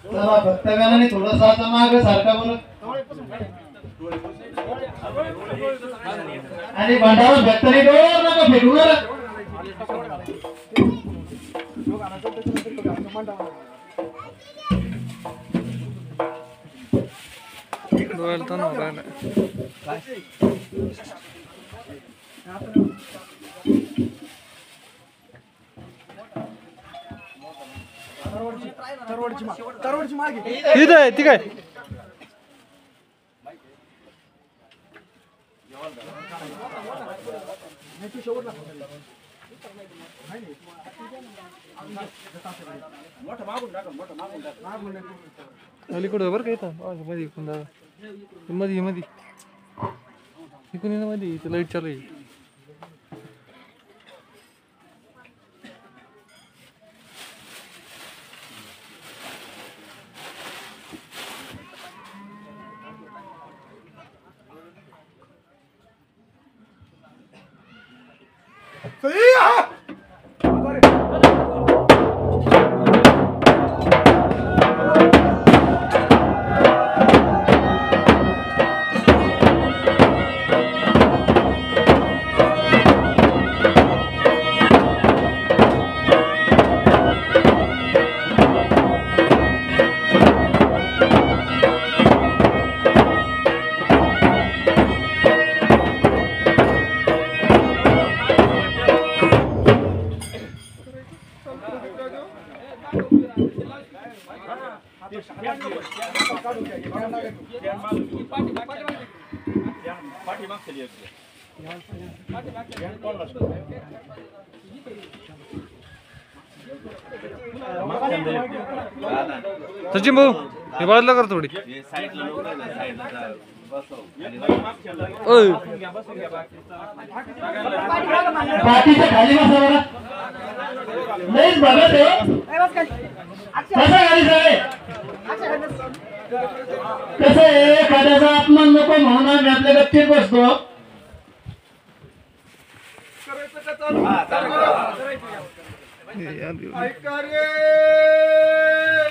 चला भक्तगणाने थोडासा आता मागे सारखा बरं आणि भांडावर भक्तांनी डोळ्यावर नका फेकू बरं बोलतो ना राहिला इथं आहे ती काय अलीकडं बरं का इथं मध्ये मध्ये मध्ये इकडून मध्ये इथं लाईट चालू आहे सचिन भाऊ हे बाजूला कर थोडी बाकीच्या खाली बसा लईच बघत कसं आहे एखाद्याचा अपमान नको म्हणून आम्ही आपल्या गच्चीत बसतो ऐका रे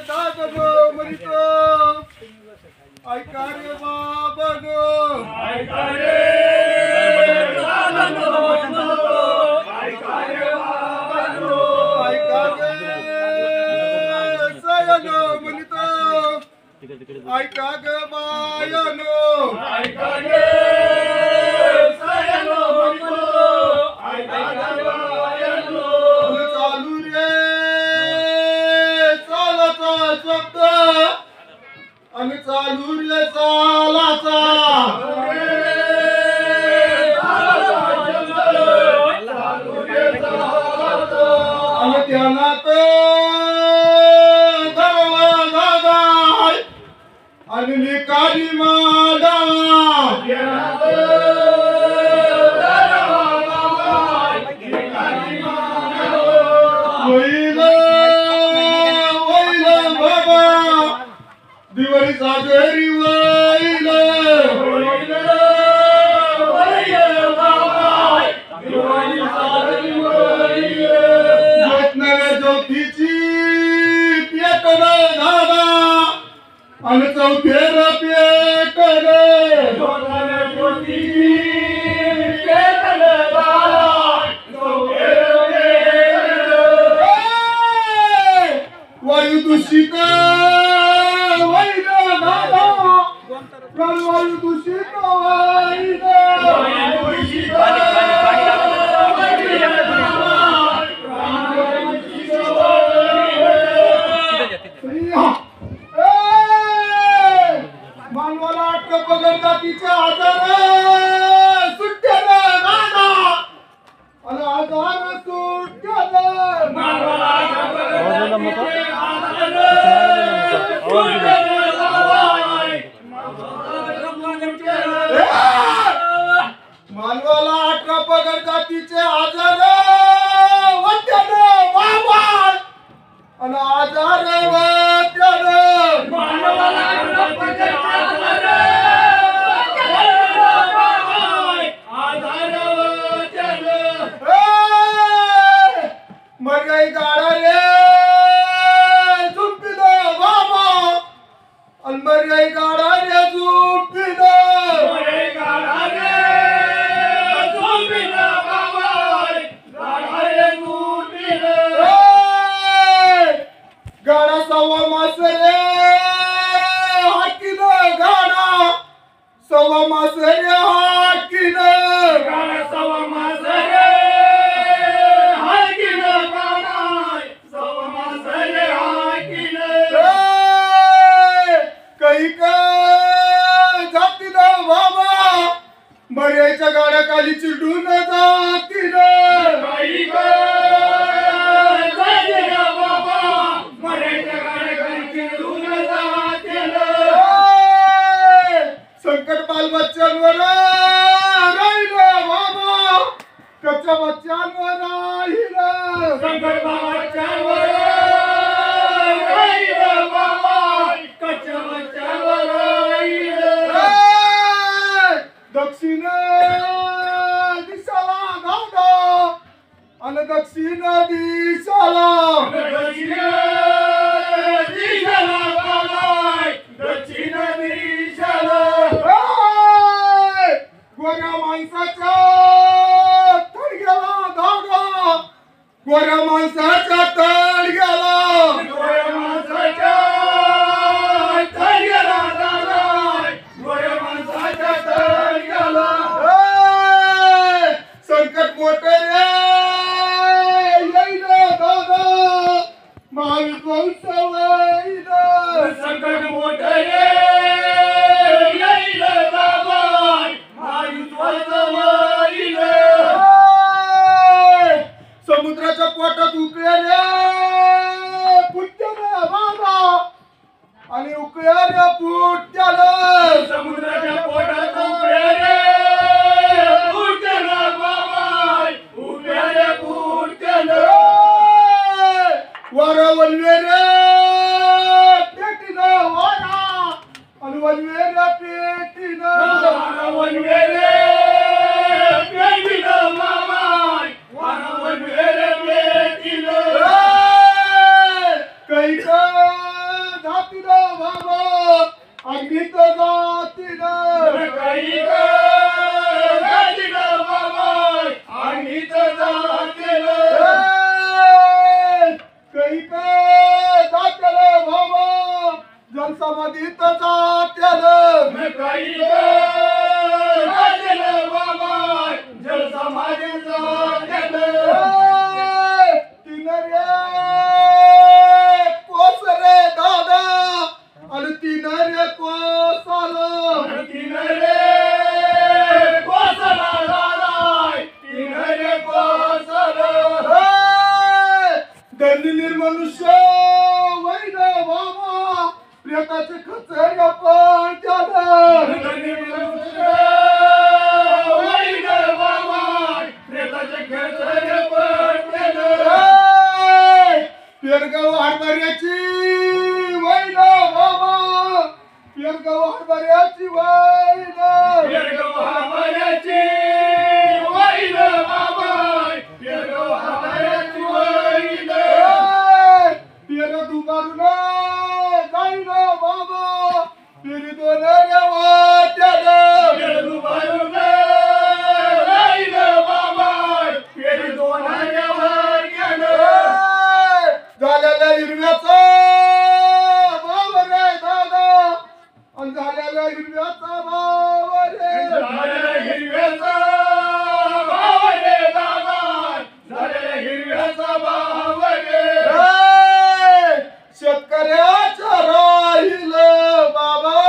दादा मरितो ऐका रे बाबा ऐका रे दादा ऐका रे बाबा ऐका रे सयनो मरितो ऐका ग बायनो ऐका रे सयनो मरितो ऐका ग बायनो चालू रे चालाचा शब्द आणि चालू रे चालाचा आणि ध्यानात आणि निकारी मागा वैल वैल बाबा दिवाळी साजरी वैल ज्योतीची पेटण झाला आणि चौथेर पेटण वायू दूषित वैल दादा वायू दूषित वैल मानवाला अटक पगड जातीचे आजार सुट्ट्याला दादा आणि आजार सुट्ट्याला मानवाला अटक पगड जातीचे आजार वट्यानं बाबा आणि आजार वट्यानं मानवाला अनमर्याय गाडा रे झोपीन गाडा सव्वा मास रे हाकीन गाडा सव्वा मास रे हाकीन काही का जाती ना बाबा मर्याच्या गाड्या खाली चिडून जाती ना संकट बाल बच्चांवर राहिलं बाबा कच्च्या बच्चांवर राहिलं दक्षिण दिशाला गावडा आणि दक्षिण दिशाला गोऱ्या माणसाच्या तळग्याला गावडा गोऱ्या माणसाच्या तळग्याला संकट मोठे रे येईल दादा महाविध्वंस होईल संकट मोठं रे येईल बाबा महाविध्वंस होईल. समुद्राच्या पोटात उकळ्या रे पुट्ट्यानं बाबा आणि उकळ्या रे पुट्ट्यानं समुद्राच्या पोटात उकळ्या रे पुट्ट्यानं बाबा उकळ्या रे पुट्ट्यानं वारा वल्वे रे पेटीनं वारा आणि वल्वे रे पेटीनं वनवे रे पेटीनं बाबा वारा वनवे रे पेटीनं काही जातीनं बाबा अग्नीत जातीनं काही जातीनं बाबा अग्नीत जातीनं काही जात्यालं बाबा जलसमाधीत जात्यालं काही जातीनं बाबा जलसमाधीत जातीनं तीन रे कोस रे दादा आणि तीन रे कोसाला तीन रे कोसला दादा तीन रे कोसला धनलीर मनुष्य वैन बाबा प्रेताचे खचर पण त्यानं पेरगाव हरभऱ्याची वैन बाबा पेरगाव हरभऱ्याची वैन पेर दुबारून जाईन बाबा पेरी दोन झालेल्या हिरव्याचा भाव रे दादा आणि झालेल्या हिरव्याचा भाव रे शेतकऱ्याच्या राहील बाबा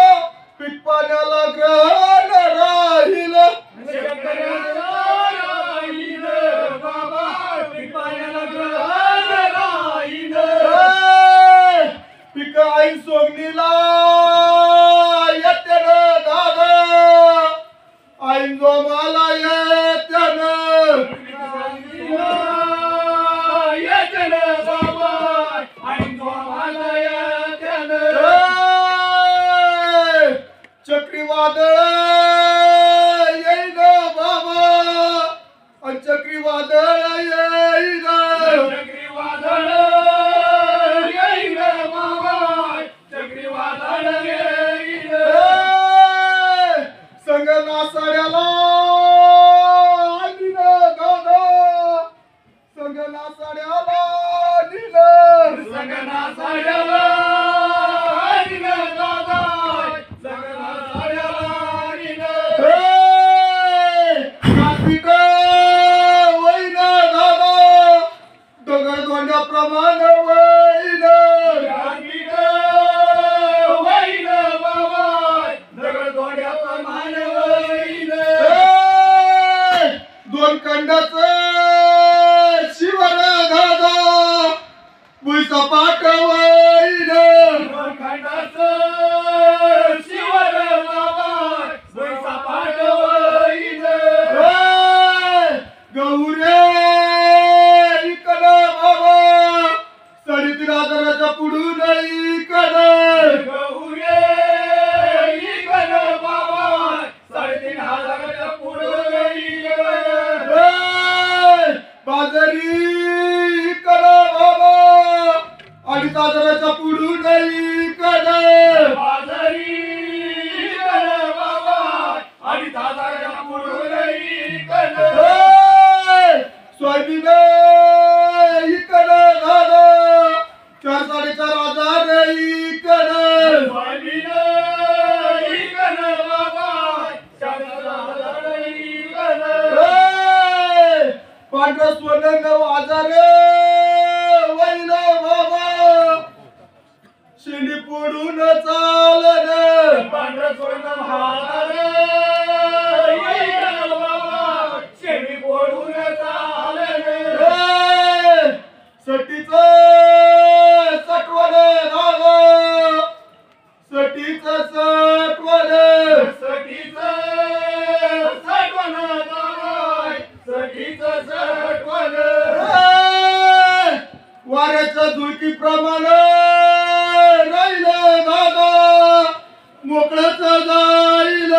पीक पाण्याला ग्रहण राहील पिक आई सोंगणीला येते न दादा आईन जोमाला येते न चक्रीवादळ येईन बाबा आणि चक्रीवादळ येईन चक्रीवादळ सटीचं सटवण वाऱ्याच्या झुळकी प्रमाणे राहिलं दादा मोकळच जाईल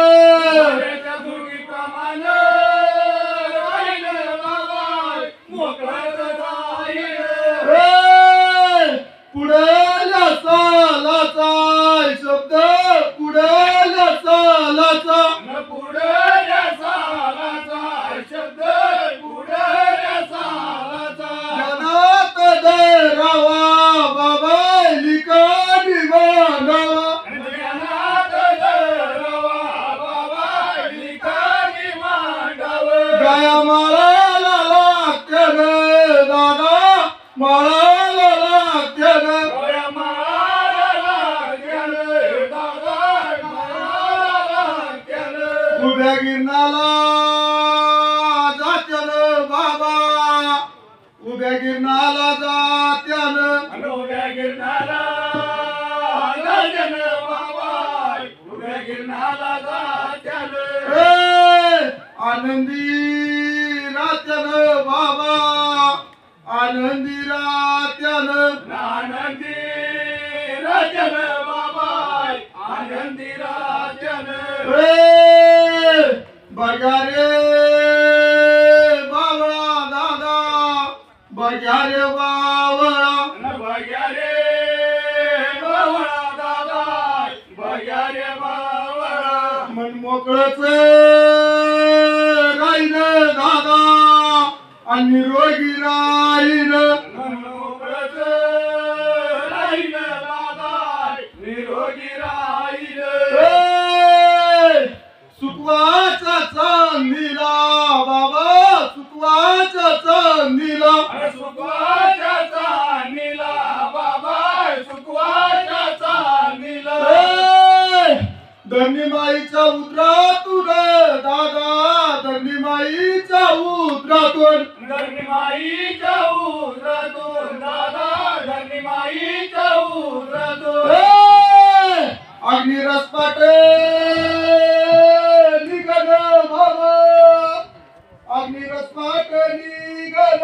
पुढल्या सालाचा शब्द पुढल्या सालाचा जनात धरावा बाबा लिखाणी मांडावा गाया माळाला लागत्यानं दादा माळाला लागत्यानं उभ्या गिरणाला जात्यानं बाबा उभ्या गिरणाला जात्यानं आनंदी रात्यानं बाबा आनंदी रात्यानं बघा रे बावळा दादा बघा रे बावळा मन मोकळच राहीन दादा आणि निरोगी राहीन सुखवाचा चांदीला बाबा सुखवाचा चांदीला दंडीमाईच्या उतरातून दादा दंडीमाईच्या उतरातून अग्निरसपाट निघाल बाबा अग्निरसपाट निघाल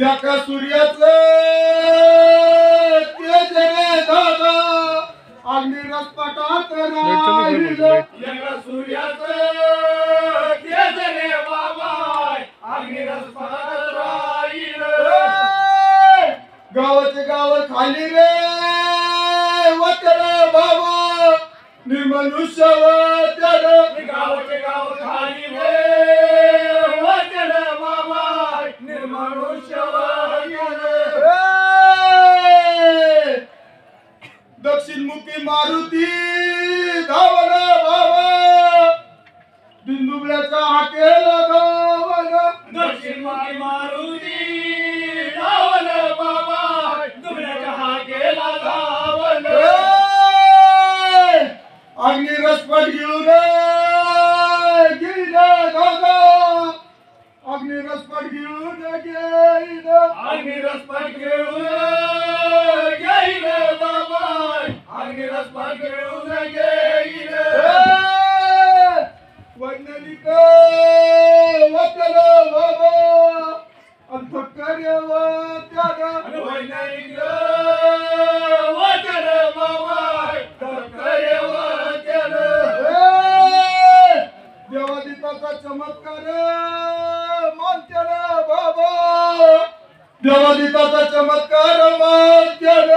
एका सूर्याचं तेज रे दादा अग्निरसपाटात राहिलं गावाचे गाव खाली रे वतन बाबा निर्मनुष्य वतन दक्षिणमुखी मारुती धावल बाबा बिंदुबळ्याच्या हाकेला धावल अग्निरसपट घेऊन गेला दादा अग्निरसपट घेऊन वैज्ञानिक वतन बाबा अंतकर्य वतन देवादिताचा चमत्कार मानत्यान बाबा देवादिताचा चमत्कार मानत्यान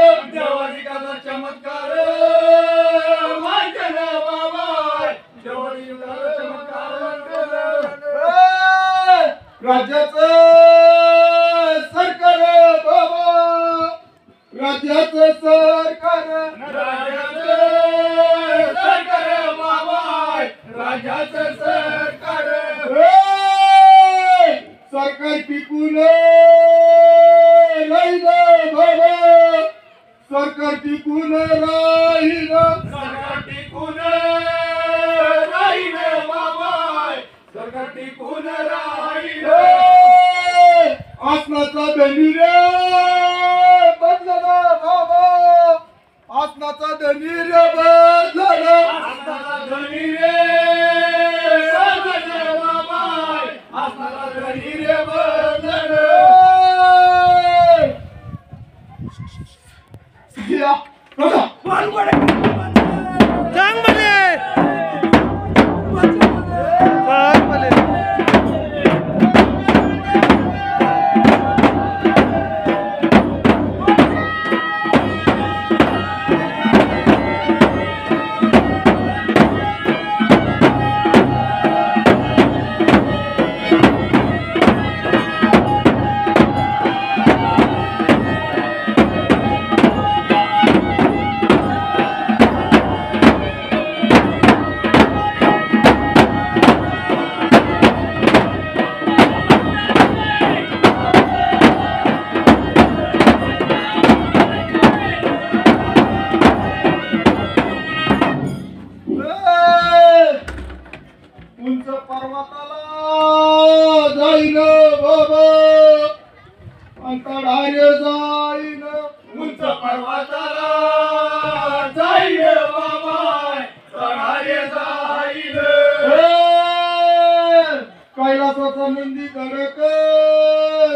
राज्याचं सरकार बाबा राज्याचं सरकार सरकार टिकून राहील बाबा सरकार टिकून राहील सरकार टिकून राहील आसनाचा धनी रे बदलला बाबा, आसनाचा धनी रे बदलला, आसनाचा धनी रे बदलला बाबा, आसनाचा धनी रे बदलला. या बघा सांग मले सांग मले उंच पर्वताला जाईन बाबा, अंतराळे जाईन, उंच पर्वताला जाईन बाबा, अंतराळे जाईन. कैलासाचा नंदी धडक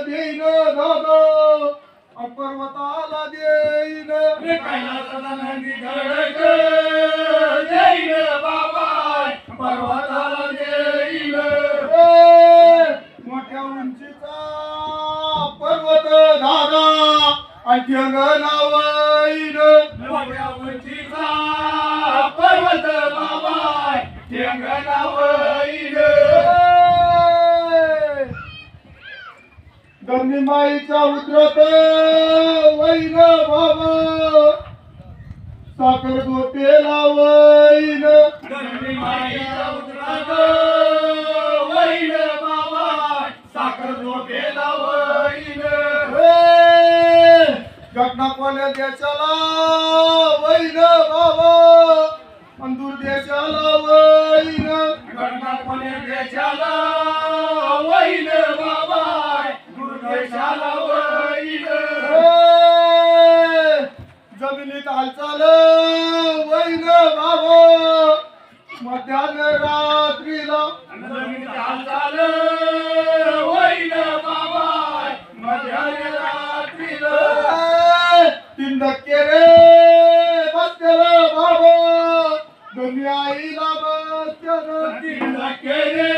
देईन दादा, पर्वताला देईन, कैलासाचा नंदी धडक देईन बाबा, पर्वताला देईन. मोठ्या उंचीचा पर्वत दादा अंगणावईन, मोठ्या उंचीचा पर्वत बाबा अंगणावईन. गंगीमाईचा उतरत वैन बाबा, साखर गोपेला वैन, गंगीमाईचा उतरत वैन बाबा, साखर गोपेला वैन. घटना कोण्या देशाला वैन बाबा, अंदूर देशाला वैन, घटना कोण्या देशाला वैन बाबा, दूर देशाला वैन. जमिनीत हालचाल वैन बाबा, मध्यान रात्रीला, जमिनीत हालचाल वैन बाबा, मध्यान रात्रीला. तीन धक्के रे बसतेल बाबा, दुनियाईला बसतेल, तीन धक्के रे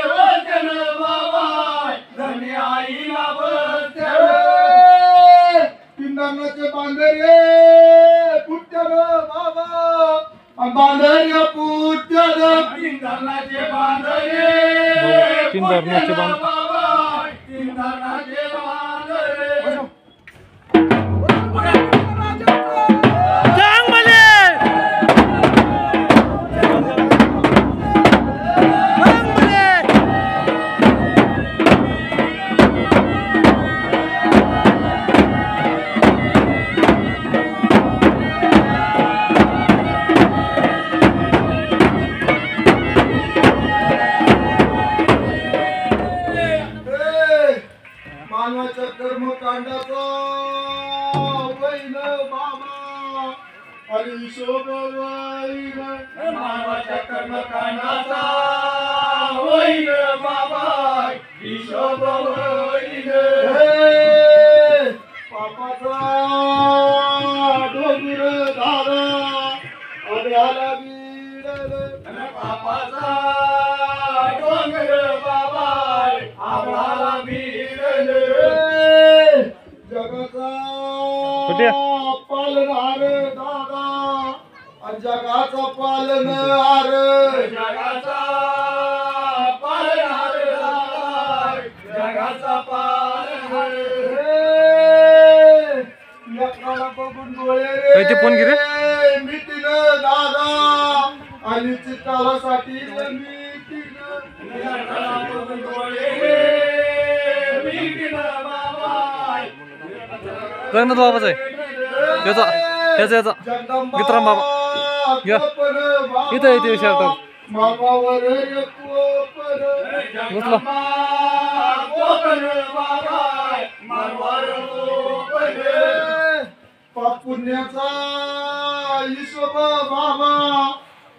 बसतेल बाबा, दुनियाईला बसतेल. तीन बांधरे पुट्यान बाबा, बांधरे पुट्यान, तीन धरणाचे बांधरे, तीन धरणाचे बाबा, तीन धरणाचे बांधरे. सांग मले सांग मले मानवाच्या कर्मकांडाचा वैन बाबा, आणि हिशोब वैन, मानवाच्या कर्मकांडाचा वैन बाबा, हिशोब वैन. पापाचा डोंगर दादा आढळला वीरल, पापाचा डोंगर बाबा आढळला वीरल. जगाचा पालनहार दादा, जगाचा पालनहार, जगाचा पालनहार दादा, जगाचा पालनहार. लेकराला बघून डोळे काय ते फोन घे रे? मिटीन दादा, आणि चित्तासाठी मिटीन, लेकराला बघून डोळे मिटीन बाबा. रंगनाथ बाबाचा आहे याचा याचा याचा विक्रम बाबा या इथं इथे विचारतात मामावर कोपर घुसला कोपर बाबा पुण्याचा हिशोब बाबा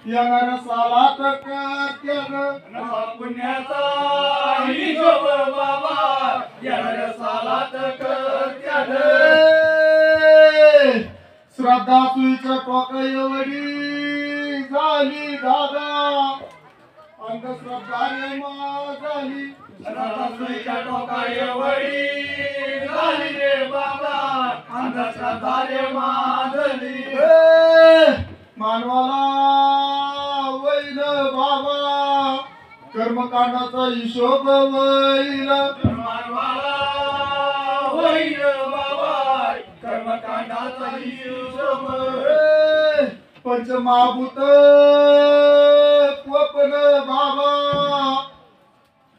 येणार सालात कर्त्यानं पुण्याचा हिशोब बाबा येणाऱ्या सालात कर्त्यानं श्रद्धा सुईच्या टोका एवढी झाली दादा अंधश्रद्धा रे मा झाली सुईच्या टोका एवढी झाली रे बाबा अंधश्रद्धा रे माधली मानवाला वैल बाबा कर्मकांडाचा हिशोब वैल मानवाला होईल बाबा कर्मकांडाचा हिशोब पंचमहाभूत कोपन बाबा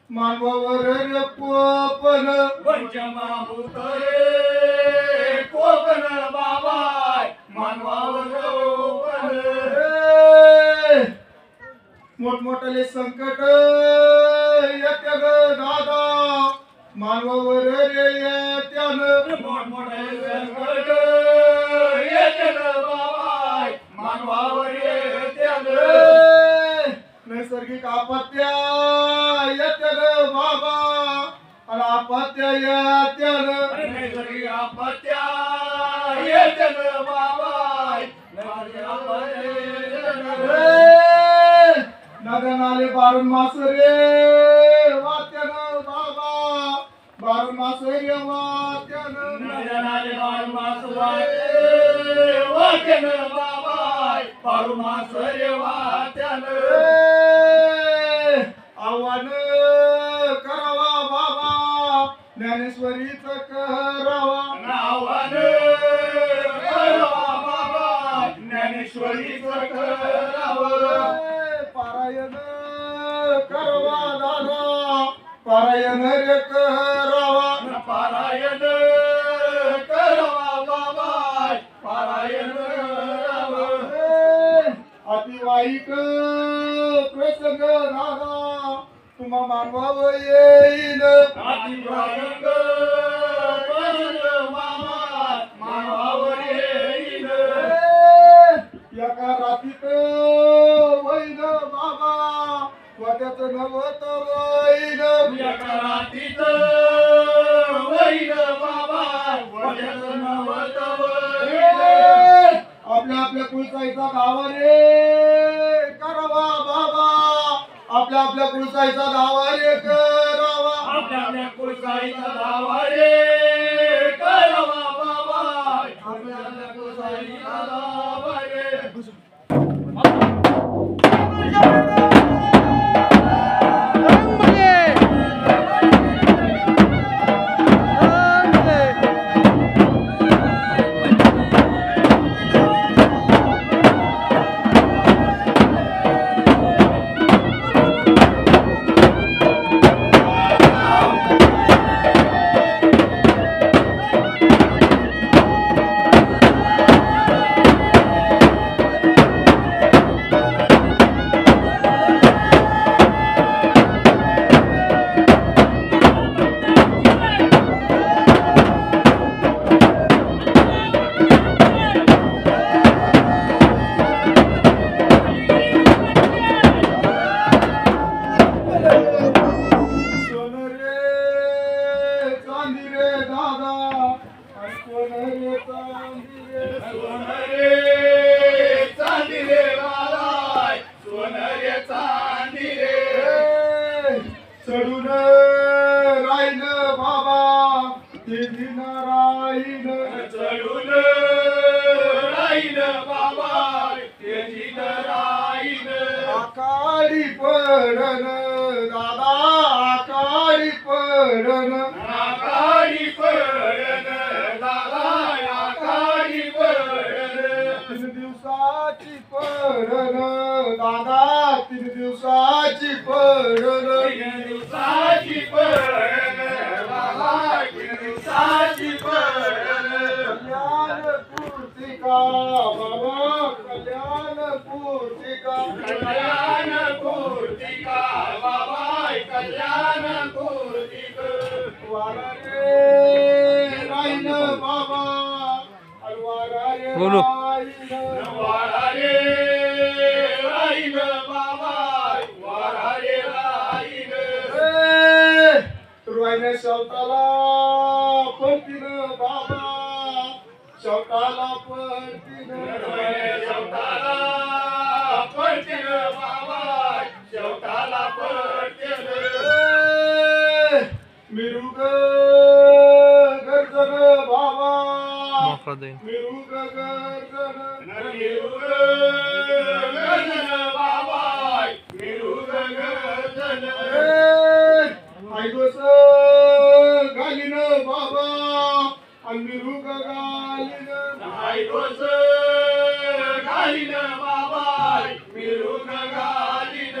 मानवावर रे कोपन पंचमहाभूत रे कोकण बाबा मानवावर कोकण मोठमोठाले संकट येत्या ग दादा मानवावर रे येत्यानं मोठमोठे संकट येते बाबा मानवावर येते नैसर्गिक आपत्त्या येत्या ग बाबा आणि आपत्त्या येत्यानं नैसर्गिक आपत्त्या येते बाबा नैसर्गिक आपत्त्या नद्या नाले बारून मास रे वात्यानं बाबा बारून मास रे वात्यानं नजनाले बाळू मासवाय वाक्यान बाबाय बाळू मासरे वाक्यान आव्हान करावा बाबा ज्ञानेश्वरीच करावा नावान करावा बाबा ज्ञानेश्वरीचं करावं पारायण करावा दादा पारायण रे करावा पारायण करावा बाबा पारायण करावं अति वाईट प्रसंग दादा तुम्हा मानवावं येईल अतिभयंकर मामा मानवावर येईल एका रात्रीत वैन बाबा वाट्याचं नवत वैन एका रात्रीत वैन बाबा वड्याचं नवत वैन आपल्या आपल्या कुलसाईचा दावा रे करावा बाबा आपल्या आपल्या कुलसाईचा दावा रे करावा आपल्या आपल्या कुलसाईचा दावा रे करावा बाबा आपल्या आपल्या कुलसाईचा दावा रे सोन रे चांदी रे दादा आणि सोन रे चांदी रे सोनरे चांदी रे बाळाय सोनरे चांदी रे चढून राहीन बाबा ते दिन राहीन चढून राहीन बाबा त्याची राहीन आकाळी पडन दादा आकाळी पडन आकाळी पडन दादा आकाळी पडन 3 दिवसाची पडन दादा 3 दिवसाची पडन तीन दिवसाची पडन बाबा तीन दिवसाची पडन कल्याण पूर्तिका बाबा कल्याण पूर्तिका कल्याण मूर्तिका बाबा कल्याण मूर्तिका वारा रे राहीन बाबा वारा रे बोलो. रुवायने शेवटाला पडतीन बाबा शेवटाला पडतीन शेवटाला पडतीन बाबा शेवटाला पडतीन मिरुग गर्जन बाबा मोकळा जाईन. मिरुग गर्जन मिरुग गर्जन बाबा मिरुग गर्जन आयदोस गालीन बाबा आणि मिरुग गालीन आयदोस गालीन बाबा मिरुग गालीन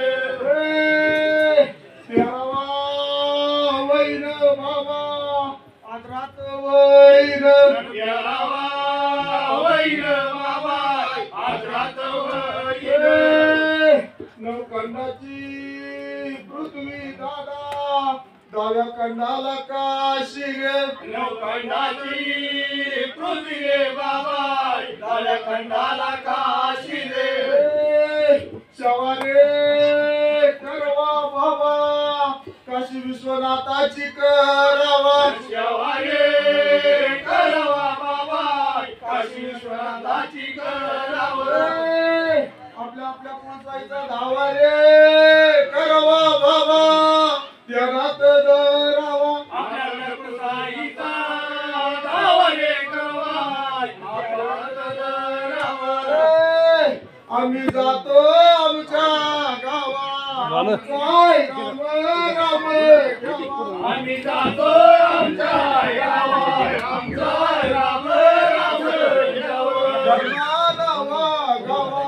तेरावा वैन बाबा आदरात वैन तेरावा वैन बाबा आदरात वैन नवकंडाची पृथ्वी दादा डाव्या कंडाला काशी रे नवकंडाची पृथ्वी रे बाबा डाव्या कंडाला काशी रे शवारे करवा बाबा काशी विश्वनाथाची करावा शवारे करवा बाबा काशी विश्वनाथाची करावा आपल्या आपल्या कोणताईचा धावा रे करवा बाबा त्यागात दरावा आपल्या आपल्या कोणताईचा धावा रे करवा त्यागात दरावा आम्ही जातो आमच्या गावा काय राम राम आम्ही जातो आमच्या गावा आमचा राम राम धर्माला वा गावा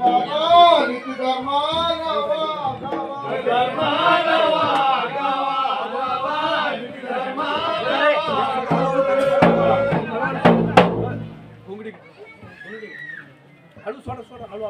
बाबा नीती धर्माला वा गावा धर्माला वा गावा बाबा नीती धर्माला वा हळू सोडा हळू